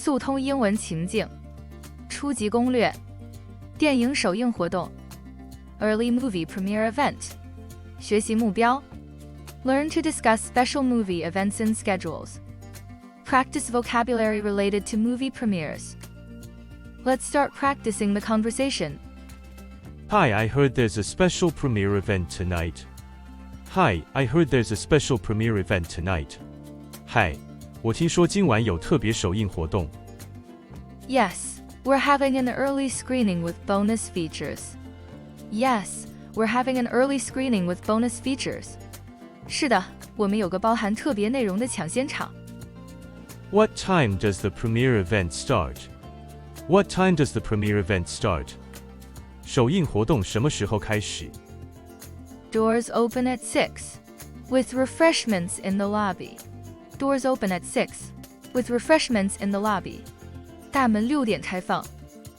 速通英文情境，初级攻略，电影首映活动 Early Movie Premiere Event， 学习目标 Learn to discuss special movie events and schedules. Practice vocabulary related to movie premieres. Let's start practicing the conversation. Hi, I heard there's a special premiere event tonight. Hi, I heard there's a special premiere event tonight. Hi, 我听说今晚有特别首映活动。Yes, we're having an early screening with bonus features. Yes, we're having an early screening with bonus features. 是的，我们有个包含特别内容的抢先场。What time does the premiere event start? What time does the premiere event start? 首映活动什么时候开始？ Doors open at 6, with refreshments in the lobby. Doors open at 6, with refreshments in the lobby. 大门6点开放，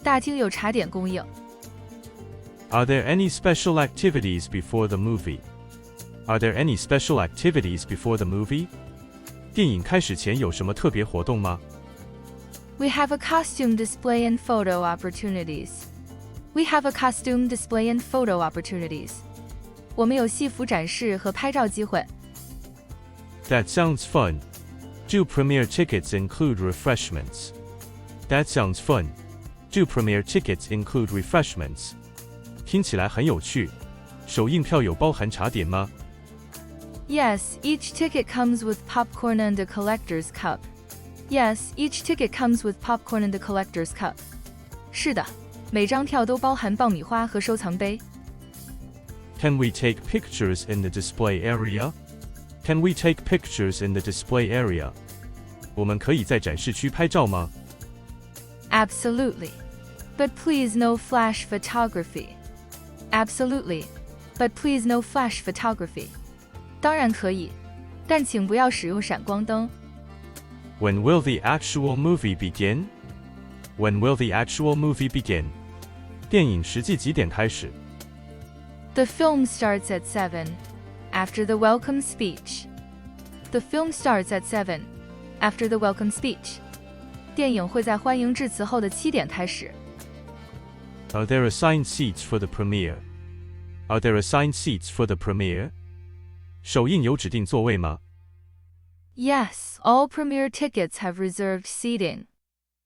大厅有茶点供应。Are there any special activities before the movie? Are there any special activities before the movie? 电影开始前有什么特别活动吗？ We have a costume display and photo opportunities. We have a costume display and photo opportunities. 我们有戏服展示和拍照机会。That sounds fun. Do premiere tickets include refreshments? That sounds fun. Do premiere tickets include refreshments? 听起来很有趣。首映票有包含茶点吗？ Yes, each ticket comes with popcorn and a collector's cup. Yes, each ticket comes with popcorn and a collector's cup. 是的，每张票都包含爆米花和收藏杯。Can we take pictures in the display area? Can we take pictures in the display area? 我们可以在展示区拍照吗？ Absolutely. But please no flash photography. Absolutely. But please no flash photography. 当然可以，但请不要使用闪光灯。When will the actual movie begin? When will the actual movie begin? 电影实际几点开始？ The film starts at 7, after the welcome speech. The film starts at 7, after the welcome speech. 电影会在欢迎致辞后的7点开始。Are there assigned seats for the premiere? Are there assigned seats for the premiere? 首映有指定座位吗？ Yes, all premiere tickets have reserved seating.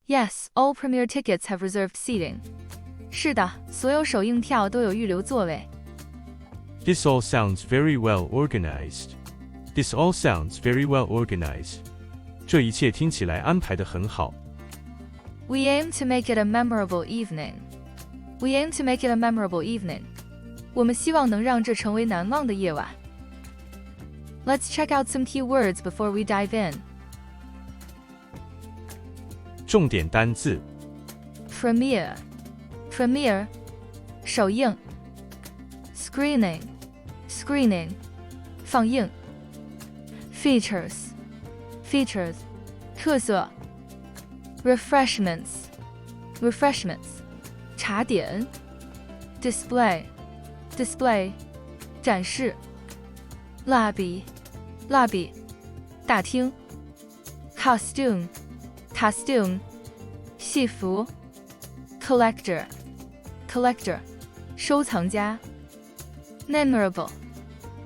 Yes, all premiere tickets have reserved seating. 是的，所有首映票都有预留座位。This all sounds very well organized. This all sounds very well organized. 这一切听起来安排得很好。We aim to make it a memorable evening. We aim to make it a memorable evening. 我们希望能让这成为难忘的夜晚。Let's check out some key words before we dive in. 重点单字 Premiere, premiere, 首映。Screening, screening, 放映。Features, features, 特色。Refreshments, refreshments, 茶点。Display, display, 展示。Lobby, lobby, 大厅。Costume, costume, 戏服。Collector, collector, 收藏家。Memorable,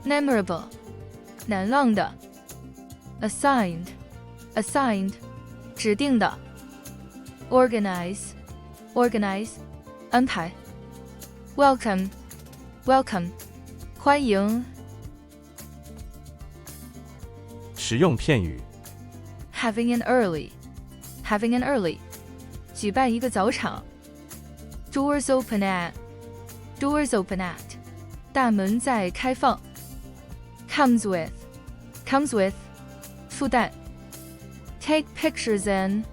memorable, 难忘的。Assigned, assigned, 指定的。Organize, organize, 安排。Welcome, welcome, 欢迎。实用片语 Having an early, having an early, 举办一个早场。Doors open at, doors open at, 大门在开放。Comes with, comes with, 附带。Take pictures in,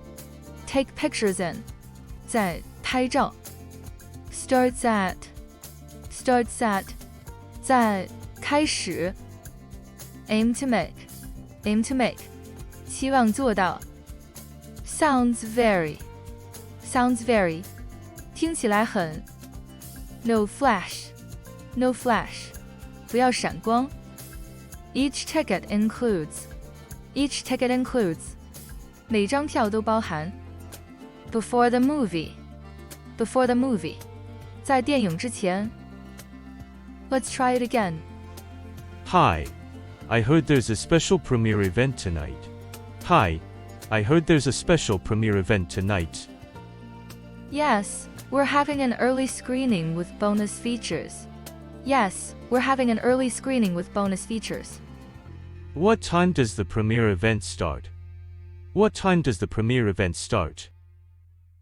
take pictures in, 在拍照。Starts at, starts at, 在开始。Aim to make, aim to make, 期望做到。Sounds very, sounds very, 听起来很。No flash, no flash, 不要闪光。Each ticket includes, each ticket includes, 每张票都包含。Before the movie. Before the movie. 在电影之前。Let's try it again. Hi, I heard there's a special premiere event tonight. Hi, I heard there's a special premiere event tonight. Yes, we're having an early screening with bonus features. Yes, we're having an early screening with bonus features. What time does the premiere event start? What time does the premiere event start?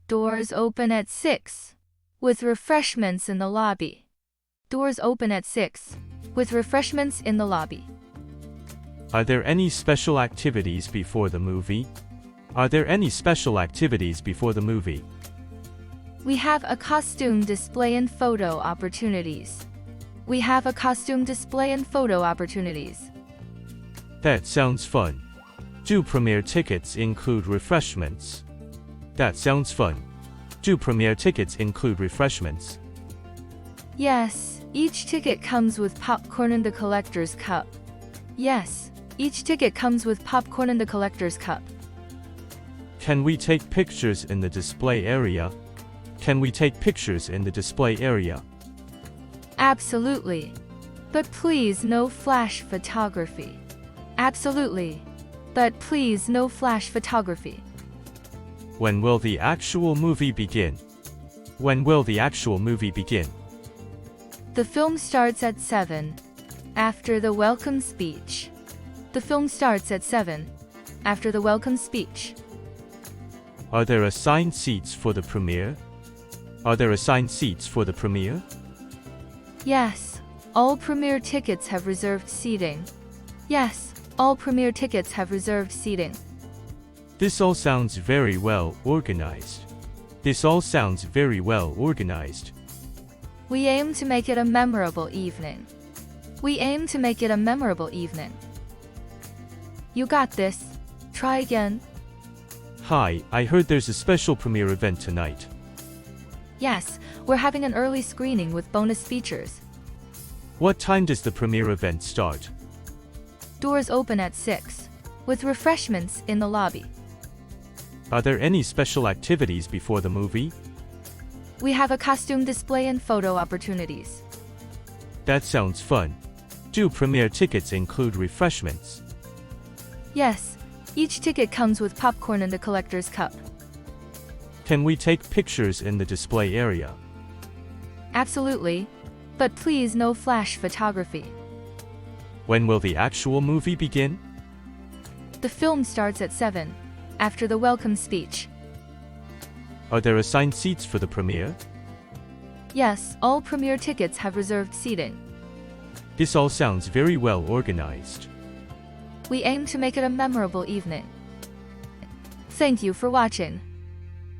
Doors open at 6, with refreshments in the lobby. Doors open at 6, with refreshments in the lobby. Are there any special activities before the movie? Are there any special activities before the movie? We have a costume display and photo opportunities. We have a costume display and photo opportunities. That sounds fun. Do premiere tickets include refreshments? That sounds fun. Do premiere tickets include refreshments? Yes, each ticket comes with popcorn and the collector's cup. Yes, each ticket comes with popcorn and the collector's cup. Can we take pictures in the display area? Can we take pictures in the display area? Absolutely. But please no flash photography. Absolutely. But please no flash photography. When will the actual movie begin? When will the actual movie begin? The film starts at 7, after the welcome speech. The film starts at 7, after the welcome speech. Are there assigned seats for the premiere? Are there assigned seats for the premiere? Yes, all premiere tickets have reserved seating. Yes, all premiere tickets have reserved seating. This all sounds very well organized. This all sounds very well organized. We aim to make it a memorable evening. We aim to make it a memorable evening. You got this. Try again. Hi, I heard there's a special premiere event tonight. Yes, we're having an early screening with bonus features. What time does the premiere event start? Doors open at 6, with refreshments in the lobby. Are there any special activities before the movie? We have a costume display and photo opportunities. That sounds fun. Do premiere tickets include refreshments? Yes, each ticket comes with popcorn and the collector's cup. Can we take pictures in the display area? Absolutely. But please no flash photography. When will the actual movie begin? The film starts at 7, after the welcome speech. Are there assigned seats for the premiere? Yes, all premiere tickets have reserved seating. This all sounds very well organized. We aim to make it a memorable evening. Thank you for watching.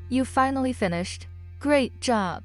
You finally finished. Great job.